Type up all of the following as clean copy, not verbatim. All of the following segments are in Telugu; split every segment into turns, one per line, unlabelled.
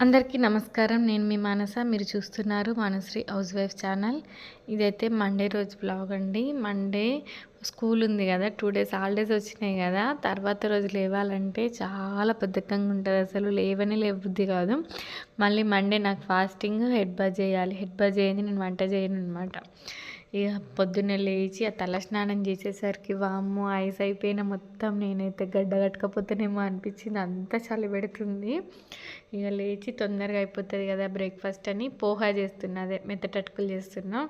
అందరికీ నమస్కారం. నేను మీ మానస. మీరు చూస్తున్నారు మానశ్రీ హౌస్ వైఫ్ ఛానల్. ఇదైతే మండే రోజు వ్లాగ్ అండి. మండే స్కూల్ ఉంది కదా, 2 డేస్ హాలిడేస్ వచ్చినాయి కదా. తర్వాత రోజు లేవాలంటే చాలా బద్ధకంగా ఉంటుంది, అసలు లేవనే లేవబుద్ధి కాదు. మళ్ళీ మండే నాకు ఫాస్టింగ్, హెడ్ బాత్ చేయాలి. హెడ్ బాత్ చేయండి, నేను వంట చేయను అనమాట. ఇక పొద్దున్నే లేచి ఆ తల స్నానం చేసేసరికి వామ్మో ఐస్ అయిపోయిన మొత్తం. నేనైతే గడ్డ కట్టకపోతేనేమో అనిపించింది, అంత చలి పెడుతుంది. ఇక లేచి తొందరగా అయిపోతుంది కదా బ్రేక్ఫాస్ట్ అని పోహా చేస్తున్నా, అదే మెత్తటటుకులు చేస్తున్నా.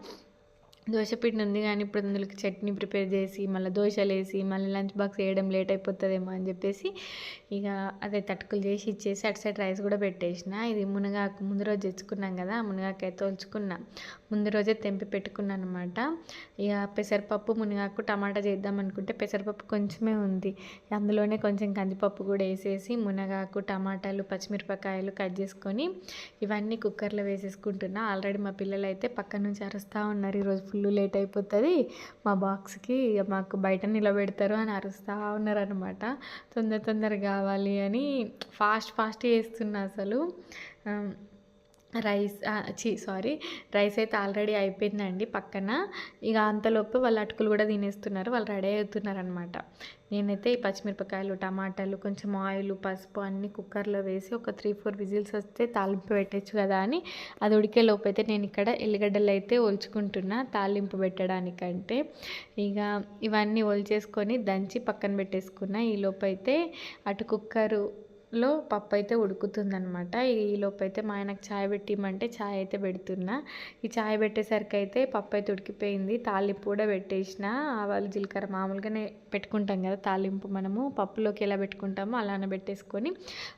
దోశపిండి ఉంది కానీ ఇప్పుడు అందులోకి చట్నీ ప్రిపేర్ చేసి మళ్ళీ దోశలు వేసి మళ్ళీ లంచ్ బాక్స్ వేయడం లేట్ అయిపోతుందేమో అని చెప్పేసి ఇక అదే తటుకులు చేసి ఇచ్చేసి అటు సైడ్ రైస్ కూడా పెట్టేసిన. ఇది మునగాకు ముందు రోజు తెచ్చుకున్నాం కదా, మునగాకు తోల్చుకున్నా, ముందు రోజే తెంపి పెట్టుకున్నాను అనమాట. ఇక పెసరపప్పు, మునగాకు, టమాటా చేద్దాం అనుకుంటే పెసరపప్పు కొంచెమే ఉంది, అందులోనే కొంచెం కందిపప్పు కూడా వేసేసి మునగాకు, టమాటాలు, పచ్చిమిరపకాయలు కట్ చేసుకొని ఇవన్నీ కుక్కర్లో వేసేసుకుంటున్నా. ఆల్రెడీ మా పిల్లలు అయితే పక్క నుంచి అరుస్తూ ఉన్నారు, ఈరోజు ఫుల్ లేట్ అయిపోతుంది మా బాక్స్కి, మాకు బయట నిలబెడతారు అని అరుస్తూ ఉన్నారనమాట. తొందరగా కావాలి అని ఫాస్ట్ చేస్తున్నా అసలు. రైస్ అయితే ఆల్రెడీ అయిపోయిందండి పక్కన. ఇక అంతలోపు వాళ్ళు అటుకులు కూడా తినేస్తున్నారు, వాళ్ళు రెడీ అవుతున్నారు అనమాట. నేనైతే ఈ పచ్చిమిరపకాయలు, టమాటాలు, కొంచెం ఆయిల్, పసుపు అన్నీ కుక్కర్లో వేసి ఒక 3-4 విజిల్స్ వస్తే తాలింపు పెట్టచ్చు కదా అని అది ఉడికే లోపు అయితే నేను ఇక్కడ ఎల్లిగడ్డలు అయితే ఒలుచుకుంటున్నా తాలింపు పెట్టడానికంటే. ఇక ఇవన్నీ ఒలిచేసుకొని దంచి పక్కన పెట్టేసుకున్నా. ఈ లోపు అయితే అటు కుక్కరులో పప్పు అయితే ఉడుకుతుందనమాట. ఈ లోపు అయితే మా ఆయనకు చాయ్ పెట్టిమంటే చాయ్ అయితే పెడుతున్నా. ఈ చాయ్ పెట్టేసరికి అయితే పప్పు అయితే ఉడికిపోయింది, తాలింపు కూడా పెట్టేసిన. ఆవాలు, జీలకర్ర మామూలుగానే పెట్టుకుంటాం కదా తాలింపు, మనము పప్పులోకి ఎలా పెట్టుకుంటామో అలానే పెట్టేసుకొని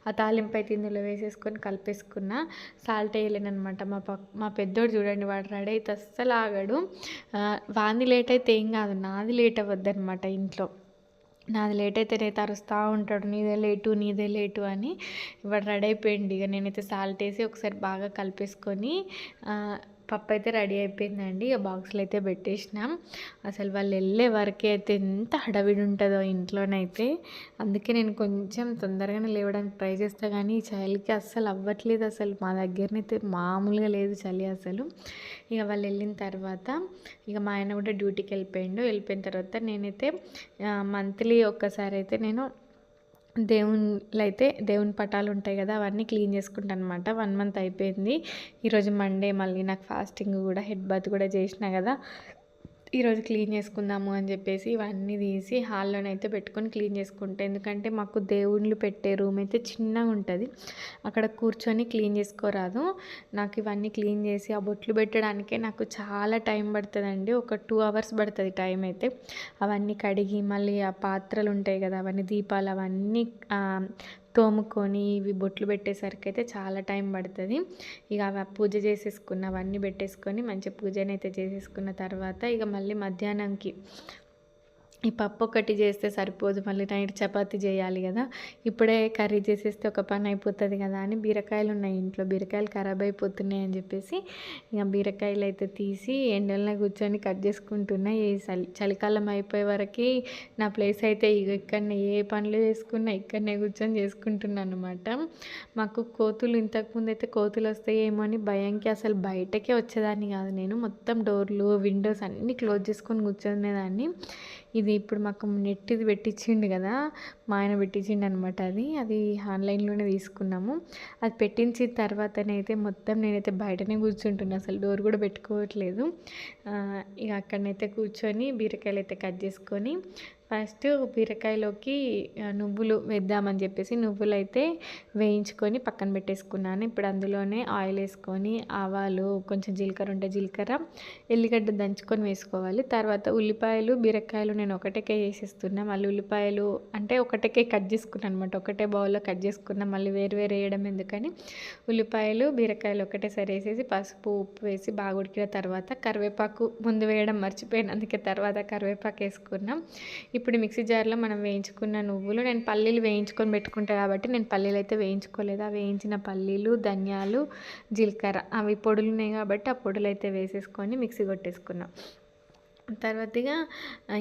ఆ తాలింపు అయితే ఇందులో వేసేసుకొని కలిపేసుకున్నా. సాల్ట్ వేయలేనమాట. మా పెద్దోడు చూడండి, వాడు రెడీ అయితే అస్సలు ఆగాడు. వాంది లేట్ అయితే ఏం కాదు, నాది లేట్ అవ్వద్దనమాట. ఇంట్లో నాది లేట్ అయితే నేను అరుస్తూ ఉంటాడు, నీదే లేటు అని. వాడు రెడీ అయిపోయింది. ఇక నేనైతే సాల్ట్ వేసి ఒకసారి బాగా కలిపేసుకొని పప్పు అయితే రెడీ అయిపోయిందండి. ఇక బాక్స్లో అయితే పెట్టేసినాం. అసలు వాళ్ళు వెళ్ళే వరకే అయితే ఎంత హడావిడి ఉంటుందో ఇంట్లోనైతే. అందుకే నేను కొంచెం తొందరగానే లేవడానికి ట్రై చేస్తాను, కానీ ఈ చలికి అస్సలు అవ్వట్లేదు. అసలు మా దగ్గరనైతే మామూలుగా లేదు చలి అసలు. ఇక వాళ్ళు వెళ్ళిన తర్వాత ఇక మా ఆయన కూడా డ్యూటీకి వెళ్ళిపోయిన తర్వాత నేనైతే మంత్లీ ఒక్కసారి అయితే నేను దేవుని పటాలు ఉంటాయి కదా, అవన్నీ క్లీన్ చేసుకుంటాను అనమాట. 1 మంత్ అయిపోయింది. ఈరోజు మండే, మళ్ళీ నాకు ఫాస్టింగ్ కూడా, హెడ్ బాత్ కూడా చేసిన కదా, ఈరోజు క్లీన్ చేసుకుందాము అని చెప్పేసి ఇవన్నీ తీసి హాల్లోనైతే పెట్టుకొని క్లీన్ చేసుకుంటా. ఎందుకంటే మాకు దేవుళ్ళు పెట్టే రూమ్ అయితే చిన్నగా ఉంటుంది, అక్కడ కూర్చొని క్లీన్ చేసుకోరాదు. నాకు ఇవన్నీ క్లీన్ చేసి ఆ బొట్లు పెట్టడానికే నాకు చాలా టైం పడుతుందండి. ఒక 2 hours పడుతుంది టైం అయితే. అవన్నీ కడిగి మళ్ళీ ఆ పాత్రలు ఉంటాయి కదా, అవన్నీ దీపాలు అవన్నీ తోముకొని ఇవి బొట్లు పెట్టేసరికి అయితే చాలా టైం పడుతుంది. ఇక అవి పూజ చేసేసుకున్న, అవన్నీ పెట్టేసుకొని మంచిగా పూజనైతే చేసేసుకున్న తర్వాత ఇక మళ్ళీ మధ్యాహ్నంకి ఈ పప్పు ఒకటి చేస్తే సరిపోదు, మళ్ళీ నైట్ చపాతీ చేయాలి కదా. ఇప్పుడే కర్రీ చేసేస్తే ఒక పని అయిపోతుంది కదా అని బీరకాయలు ఉన్నాయి ఇంట్లో, బీరకాయలు ఖరాబ్ అయిపోతున్నాయి అని చెప్పేసి ఇక బీరకాయలు అయితే తీసి ఎండల్లో కూర్చొని కట్ చేసుకుంటున్నా. ఈ చలికాలం అయిపోయే వరకు నా ప్లేస్ అయితే ఇక్కడనే ఏ పనులు చేసుకున్నా ఇక్కడనే కూర్చొని చేసుకుంటున్నాను అనమాట. మాకు కోతులు, ఇంతకుముందు అయితే కోతులు వస్తాయేమో అని భయంకి అసలు బయటకే వచ్చేదాన్ని కాదు. నేను మొత్తం డోర్లు, విండోస్ అన్నీ క్లోజ్ చేసుకొని కూర్చునేదాన్ని. ఇది ఇప్పుడు మాకు నెట్ ఇది పెట్టించిండు కదా, మా ఆయన పెట్టించిండు అనమాట. అది ఆన్లైన్లోనే తీసుకున్నాము. అది పెట్టించిన తర్వాతనైతే మొత్తం నేనైతే బయటనే కూర్చుంటున్నాను, అసలు డోర్ కూడా పెట్టుకోవట్లేదు. ఇక అక్కడనైతే కూర్చొని బీరకాయలు అయితే కట్ చేసుకొని ఫస్ట్ బీరకాయలోకి నువ్వులు వేద్దామని చెప్పేసి నువ్వులు అయితే వేయించుకొని పక్కన పెట్టేసుకున్నాను. ఇప్పుడు అందులోనే ఆయిల్ వేసుకొని ఆవాలు, కొంచెం జీలకర్ర ఉంటే జీలకర్ర, ఎల్లిగడ్డ దంచుకొని వేసుకోవాలి. తర్వాత ఉల్లిపాయలు, బీరకాయలు నేను ఒకటేకే వేసేస్తున్నా. మళ్ళీ ఉల్లిపాయలు అంటే ఒకటేకే కట్ చేసుకున్నాను అనమాట, ఒకటే బౌల్లో కట్ చేసుకున్నా, మళ్ళీ వేరు వేయడం ఎందుకని ఉల్లిపాయలు, బీరకాయలు ఒకటేసారి వేసేసి పసుపు, ఉప్పు వేసి బాగా ఉడికిన తర్వాత కరివేపాకు ముందు వేయడం మర్చిపోయాను, అందుకే తర్వాత కరివేపాకు వేసుకున్నాం. ఇప్పుడు మిక్సీ జార్లో మనం వేయించుకున్న నువ్వులు, నేను పల్లీలు వేయించుకొని పెట్టుకుంటాను కాబట్టి నేను పల్లీలు అయితే వేయించుకోలేదు. ఆ వేయించిన పల్లీలు, ధనియాలు, జీలకర్ర అవి పొడులు ఉన్నాయి కాబట్టి ఆ పొడులు అయితే వేసేసుకొని మిక్సీ కొట్టేసుకున్నాం. తర్వాతగా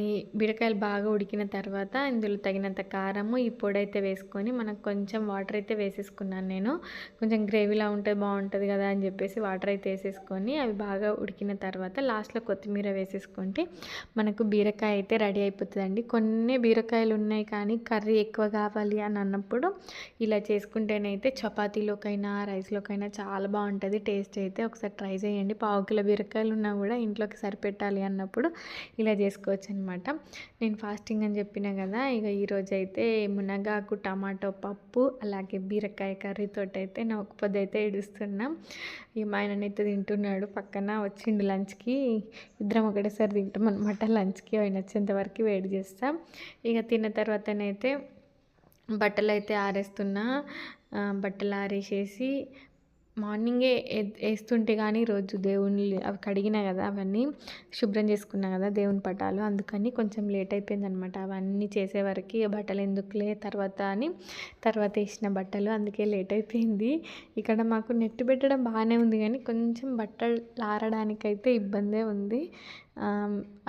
ఈ బీరకాయలు బాగా ఉడికిన తర్వాత ఇందులో తగినంత కారము, ఈ పొడైతే వేసుకొని మనకు కొంచెం వాటర్ అయితే వేసేసుకున్నాను నేను. కొంచెం గ్రేవీలా ఉంటే బాగుంటుంది కదా అని చెప్పేసి వాటర్ అయితే వేసేసుకొని అవి బాగా ఉడికిన తర్వాత లాస్ట్లో కొత్తిమీర వేసేసుకుంటే మనకు బీరకాయ అయితే రెడీ అయిపోతుందండి. కొన్ని బీరకాయలు ఉన్నాయి కానీ కర్రీ ఎక్కువ కావాలి అని అన్నప్పుడు ఇలా చేసుకుంటేనైతే చపాతీలోకైనా రైస్లోకైనా చాలా బాగుంటుంది టేస్ట్ అయితే. ఒకసారి ట్రై చేయండి. పావు కిలో బీరకాయలు ఉన్నా కూడా ఇంట్లోకి సరిపెట్టాలి అన్నప్పుడు ఇలా చేసుకోవచ్చు అనమాట. నేను ఫాస్టింగ్ అని చెప్పిన కదా, ఇక ఈరోజైతే మునగాకు టమాటో పప్పు అలాగే బీరకాయ కర్రీతోటి అయితే నా ఒక పొద్దు అయితే ఏడుస్తున్నాం. ఇక మా ఆయననైతే తింటున్నాడు పక్కన వచ్చిండు లంచ్కి. ఇద్దరం ఒకటేసారి తింటాం అనమాట. లంచ్కి ఆయన వచ్చేంత వరకు వెయిట్ చేస్తాం. ఇక తిన్న తర్వాతనైతే బట్టలు అయితే ఆరేస్తున్నా. బట్టలు ఆరేసేసి మార్నింగే వేస్తుంటే కానీ రోజు దేవుని అవి కడిగినా కదా, అవన్నీ శుభ్రం చేసుకున్నా కదా దేవుని పటాలు, అందుకని కొంచెం లేట్ అయిపోయిందనమాట. అవన్నీ చేసేవరకు బట్టలు ఎందుకులే తర్వాత అని తర్వాత వేసిన బట్టలు, అందుకే లేట్ అయిపోయింది. ఇక్కడ మాకు నెట్ పెట్టడం బాగానే ఉంది కానీ కొంచెం బట్టలు ఆరడానికైతే ఇబ్బందే ఉంది.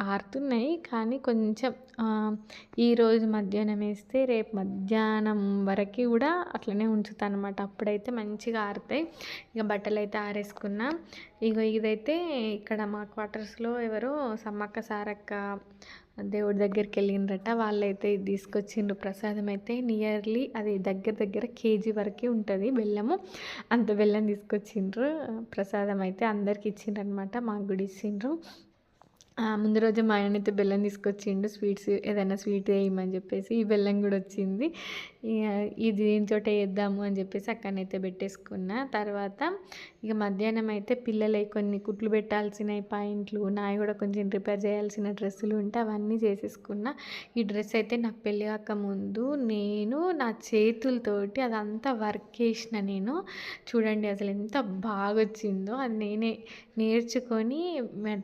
ఆరుతున్నాయి కానీ కొంచెం ఈరోజు మధ్యాహ్నం వేస్తే రేపు మధ్యాహ్నం వరకు కూడా అట్లనే ఉంచుతాను అనమాట. అప్పుడైతే మంచిగా ఆరుతాయి. ఇక బట్టలు అయితే ఆరేసుకున్నా. ఇక ఇదైతే ఇక్కడ మా క్వార్టర్స్లో ఎవరో సమ్మక్క సారక్క దేవుడి దగ్గరికి వెళ్ళిండ్రట. వాళ్ళైతే ఇది తీసుకొచ్చిండ్రు ప్రసాదం అయితే. నియర్లీ అది దగ్గర కేజీ వరకు ఉంటుంది బెల్లము. అంత బెల్లం తీసుకొచ్చిండ్రు. ప్రసాదం అయితే అందరికి ఇచ్చిండ్రు అనమాట. మాకు కూడా ఇచ్చిండ్రు. ముందు రోజు మా ఆయనైతే బెల్లం తీసుకొచ్చిండు. స్వీట్స్ ఏదైనా స్వీట్ వేయమని చెప్పేసి ఈ బెల్లం కూడా వచ్చింది. ఇది దీనితోటే వేద్దాము అని చెప్పేసి అక్కడనైతే పెట్టేసుకున్నా. తర్వాత ఇక మధ్యాహ్నం అయితే పిల్లలై కొన్ని కుట్లు పెట్టాల్సినవి పాయింట్లు, నాయి కూడా కొంచెం రిపేర్ చేయాల్సిన డ్రెస్సులు ఉంటే అవన్నీ చేసేసుకున్నా. ఈ డ్రెస్ అయితే నాకు పెళ్ళి కాక ముందు నేను నా చేతులతోటి అదంతా వర్క్ చేసిన నేను. చూడండి అసలు ఎంత బాగా వచ్చిందో. అది నేనే నేర్చుకొని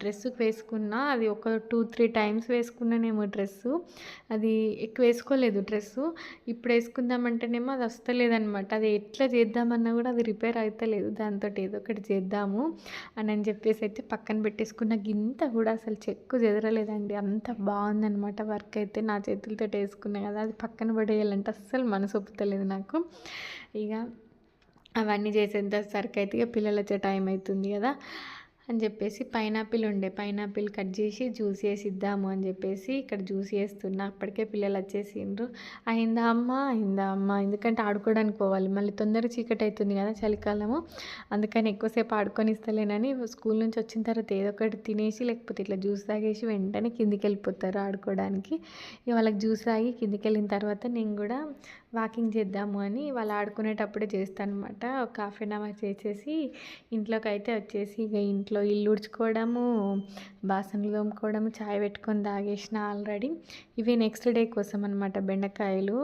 డ్రెస్సుకు వేసుకున్నా. అది ఒక 2-3 టైమ్స్ వేసుకున్నానేమో డ్రెస్సు. అది ఎక్కువ వేసుకోలేదు డ్రెస్సు. ఇప్పుడు వేసుకుందామంటేనేమో అది వస్తలేదనమాట. అది ఎట్లా చేద్దామన్నా కూడా అది రిపేర్ అవుతలేదు. దాంతో ఏదో ఒకటి చేద్దాము అని చెప్పేసి అయితే పక్కన పెట్టేసుకున్న. గింత కూడా అసలు చెక్కు చెదరలేదండి. అంత బాగుందనమాట వర్క్ అయితే. నా చేతులతో వేసుకున్నా కదా, అది పక్కన పడేయాలంటే అస్సలు మనసు ఒప్పుతలేదు నాకు. ఇక అవన్నీ చేసేంత సరికి అయితే ఇక పిల్లలు వచ్చే టైం అవుతుంది కదా అని చెప్పేసి పైనాపిల్ కట్ చేసి జ్యూస్ చేసి ఇద్దాము అని చెప్పేసి ఇక్కడ జ్యూస్ చేస్తున్నా. అప్పటికే పిల్లలు వచ్చేసిండ్రు. అయిందా అమ్మ ఎందుకంటే ఆడుకోవడానికి పోవాలి. మళ్ళీ తొందర చీకటి అవుతుంది కదా చలికాలము, అందుకని ఎక్కువసేపు ఆడుకొని ఇస్తలేనని స్కూల్ నుంచి వచ్చిన తర్వాత ఏదో ఒకటి తినేసి లేకపోతే ఇట్లా జ్యూస్ తాగేసి వెంటనే కిందికి వెళ్ళిపోతారు ఆడుకోవడానికి. ఇక వాళ్ళకి జ్యూస్ తాగి కిందికి వెళ్ళిన తర్వాత నేను కూడా వాకింగ్ చేద్దాము అని వాళ్ళు ఆడుకునేటప్పుడే చేస్తాను అనమాట. ఒక 1/2 అవర్ చేసేసి ఇంట్లోకి అయితే వచ్చేసి ఇక ఇంట్లో ఇల్లు ఉడ్చుకోవడము, బాసనలు తోముకోవడము, చాయ్ పెట్టుకొని తాగేసిన ఆల్రెడీ. ఇవి నెక్స్ట్ డే కోసం అనమాట. బెండకాయలు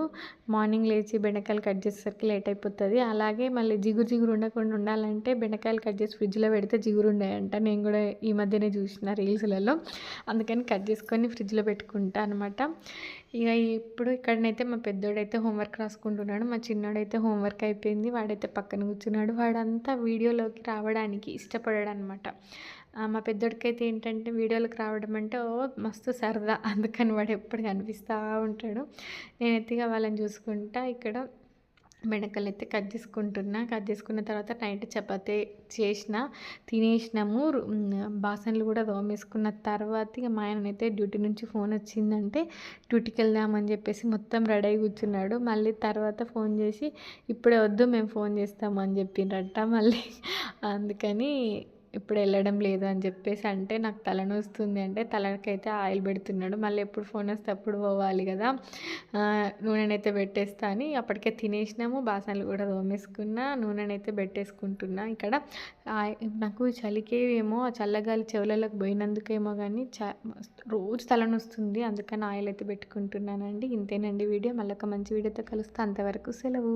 మార్నింగ్ లేచి బెండకాయలు కట్ చేసేసరికి లేట్ అయిపోతుంది. అలాగే మళ్ళీ జిగురు ఉండకుండా ఉండాలంటే బెండకాయలు కట్ చేసి ఫ్రిడ్జ్లో పెడితే జిగురు ఉండేయంట. నేను కూడా ఈ మధ్యనే చూసిన రీల్స్లలో, అందుకని కట్ చేసుకొని ఫ్రిడ్జ్లో పెట్టుకుంటా అనమాట. ఇక ఇప్పుడు ఇక్కడనైతే మా పెద్దోడైతే హోంవర్క్ రాసుకుంటున్నాడు. మా చిన్నోడైతే హోంవర్క్ అయిపోయింది. వాడైతే పక్కన కూర్చున్నాడు. వాడంతా వీడియోలోకి రావడానికి ఇష్టపడాడు అనమాట. మా పెద్దోడికైతే ఏంటంటే వీడియోలోకి రావడం అంటే మస్తు సరదా. అందుకని వాడు ఎప్పుడు కనిపిస్తూ ఉంటాడు. నేనైతే ఇక వాళ్ళని చూసుకుంటా ఇక్కడ బెండకాయలు అయితే కట్ చేసుకున్న తర్వాత నైట్ చపాతీ చేసిన తినేసినాము. బాసనలు కూడా తోమేసుకున్న తర్వాత ఇక మా ఆయననైతే డ్యూటీ నుంచి ఫోన్ వచ్చిందంటే డ్యూటీకి వెళ్దామని చెప్పేసి మొత్తం రెడీ అయి కూర్చున్నాడు. మళ్ళీ తర్వాత ఫోన్ చేసి ఇప్పుడే వద్దు మేము ఫోన్ చేస్తాము అని చెప్పిండ్రట. మళ్ళీ అందుకని ఇప్పుడు వెళ్ళడం లేదు అని చెప్పేసి అంటే నాకు తలనొస్తుంది అంటే తలకైతే ఆయిల్ పెడుతున్నాడు. మళ్ళీ ఎప్పుడు ఫోన్ వస్తే అప్పుడు పోవాలి కదా, నూనెనైతే పెట్టేస్తా అని అప్పటికే తినేసినాము. బాసనలు కూడా తోమేసుకున్నా, నూనెనైతే పెట్టేసుకుంటున్నా. ఇక్కడ నాకు చలికి ఏమో చల్లగాలి చెవులలోకి పోయినందుకేమో కానీ రోజు తలనొస్తుంది. అందుకని ఆయిల్ అయితే పెట్టుకుంటున్నానండి. ఇంతేనండి వీడియో. మళ్ళీ ఒక మంచి వీడియోతో కలుస్తా. అంతవరకు సెలవు.